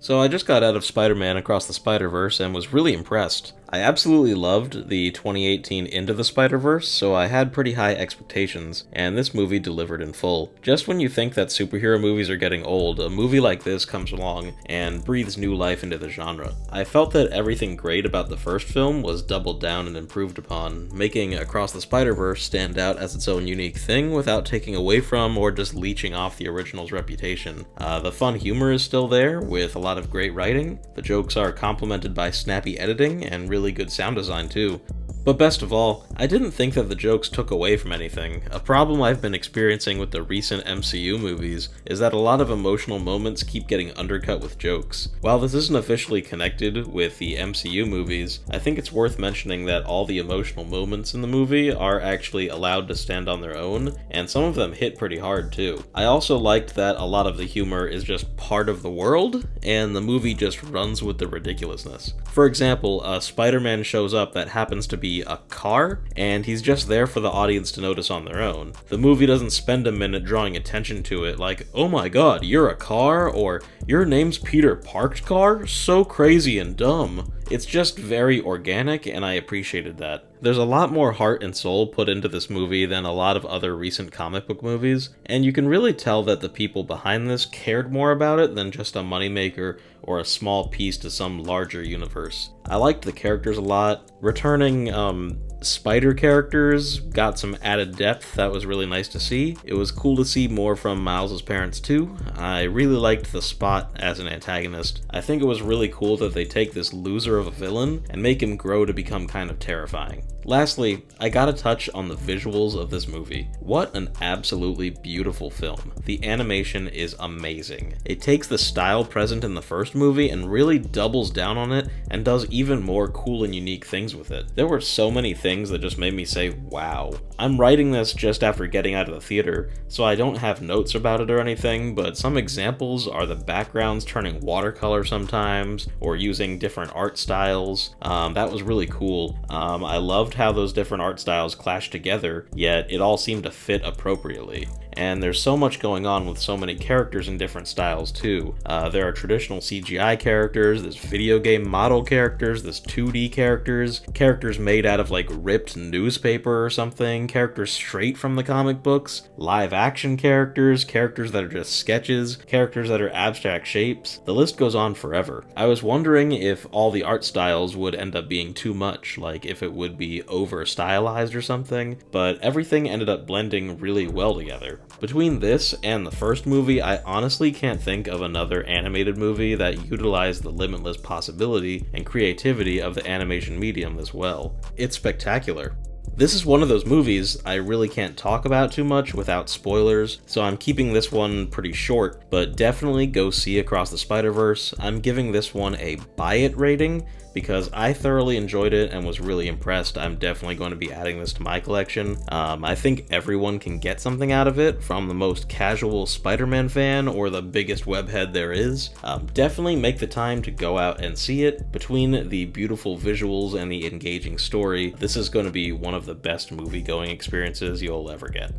So I just got out of Spider-Man Across the Spider-Verse and was really impressed. I absolutely loved the 2018 Into the Spider-Verse, so I had pretty high expectations, and this movie delivered in full. Just when you think that superhero movies are getting old, a movie like this comes along and breathes new life into the genre. I felt that everything great about the first film was doubled down and improved upon, making Across the Spider-Verse stand out as its own unique thing without taking away from or just leeching off the original's reputation. The fun humor is still there, with a lot of great writing. The jokes are complemented by snappy editing and really good sound design too. But best of all, I didn't think that the jokes took away from anything. A problem I've been experiencing with the recent MCU movies is that a lot of emotional moments keep getting undercut with jokes. While this isn't officially connected with the MCU movies, I think it's worth mentioning that all the emotional moments in the movie are actually allowed to stand on their own, and some of them hit pretty hard too. I also liked that a lot of the humor is just part of the world, and the movie just runs with the ridiculousness. For example, a Spider-Man shows up that happens to be a car, and he's just there for the audience to notice on their own. The movie doesn't spend a minute drawing attention to it like, oh my god, you're a car, or your name's Peter Parkedcar? So crazy and dumb. It's just very organic, and I appreciated that. There's a lot more heart and soul put into this movie than a lot of other recent comic book movies, and you can really tell that the people behind this cared more about it than just a moneymaker or a small piece to some larger universe. I liked the characters a lot. Returning spider characters got some added depth that was really nice to see. It was cool to see more from Miles' parents too. I really liked the Spot as an antagonist. I think it was really cool that they take this loser of a villain and make him grow to become kind of terrifying. Lastly, I gotta touch on the visuals of this movie. What an absolutely beautiful film. The animation is amazing. It takes the style present in the first movie and really doubles down on it and does even more cool and unique things with it. There were so many things that just made me say, wow. I'm writing this just after getting out of the theater, so I don't have notes about it or anything, but some examples are the backgrounds turning watercolor sometimes, or using different art styles. That was really cool. I loved how those different art styles clashed together, yet it all seemed to fit appropriately. And there's so much going on with so many characters in different styles too. There are traditional CGI characters, there's video game model characters, there's 2D characters made out of like ripped newspaper or something, characters straight from the comic books, live action characters that are just sketches, characters that are abstract shapes. The list goes on forever. I was wondering if all the art styles would end up being too much, like if it would be over stylized or something, but everything ended up blending really well together. Between this and the first movie, I honestly can't think of another animated movie that utilized the limitless possibility and creativity of the animation medium as well. It's spectacular. This is one of those movies I really can't talk about too much without spoilers, so I'm keeping this one pretty short, but definitely go see Across the Spider-Verse. I'm giving this one a buy it rating because I thoroughly enjoyed it and was really impressed. I'm definitely going to be adding this to my collection. I think everyone can get something out of it, from the most casual Spider-Man fan or the biggest webhead there is. Definitely make the time to go out and see it. Between the beautiful visuals and the engaging story, this is going to be one of the best movie-going experiences you'll ever get.